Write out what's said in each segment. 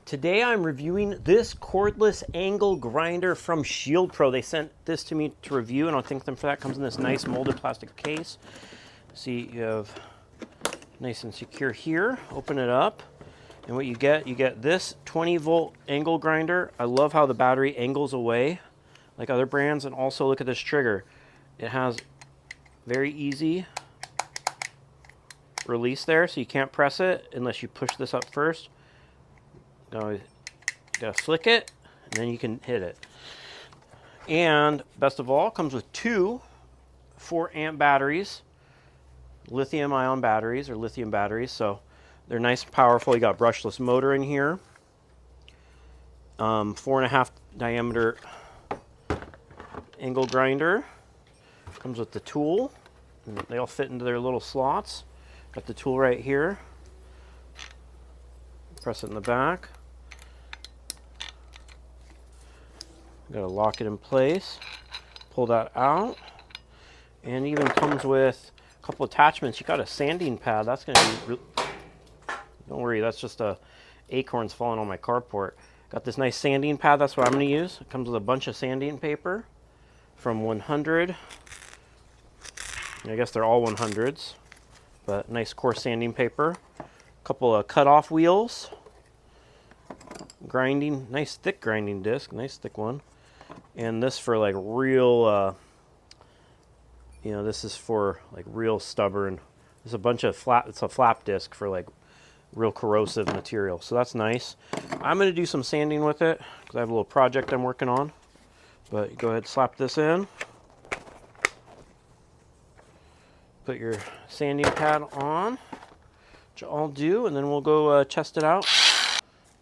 Today I'm reviewing this cordless angle grinder from Shieldpro. They sent this to me to review, and I'll thank them for that. It comes in this nice molded plastic case. See, you have nice and secure here. Open it up, and what you get this 20-volt angle grinder. I love how the battery angles away like other brands, and also look at this trigger. It has very easy release there, so you can't press it unless you push this up first. Gotta flick it, and then you can hit it. And best of all, comes with two 4-amp batteries, lithium-ion batteries or lithium batteries. So they're nice and powerful. You got a brushless motor in here, 4.5 diameter angle grinder. Comes with the tool, and they all fit into their little slots. Got the tool right here. Press it in the back. Gotta lock it in place. Pull that out. And it even comes with a couple attachments. You got a sanding pad. That's gonna be don't worry, that's just acorns falling on my carport. Got this nice sanding pad. That's what I'm gonna use. It comes with a bunch of sanding paper from 100. I guess they're all 100s, but nice coarse sanding paper. A couple of cut-off wheels. Grinding, nice thick grinding disc, nice thick one. And this for like real, this is for like real stubborn. There's a bunch of it's a flap disc for like real corrosive material. So that's nice. I'm gonna do some sanding with it because I have a little project I'm working on. But go ahead and slap this in. Put your sanding pad on, which I'll do, and then we'll go test it out.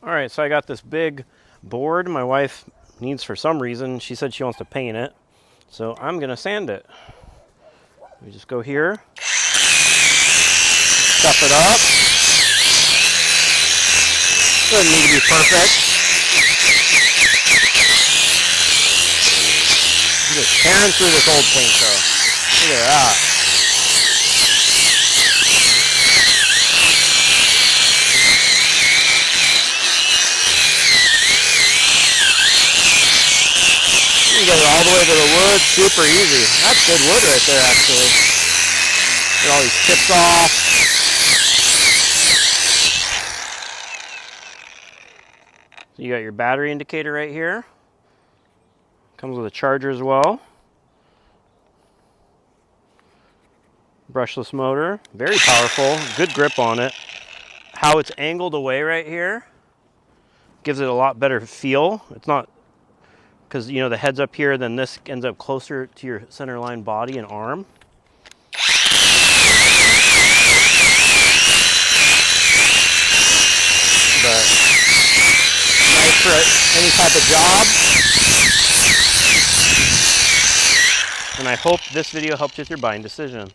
All right, so I got this big board my wife needs for some reason. She said she wants to paint it, so I'm gonna sand it. We just go here, stuff it up. Doesn't need to be perfect. I'm just tearing through this old paint though. Look at that. You get it all the way to the wood, super easy. That's good wood right there, actually. Get all these chips off. So you got your battery indicator right here. Comes with a charger as well. Brushless motor, very powerful, good grip on it. How it's angled away right here gives it a lot better feel. It's not, because the head's up here, then this ends up closer to your center line body and arm. But nice for any type of job. And I hope this video helped you with your buying decision.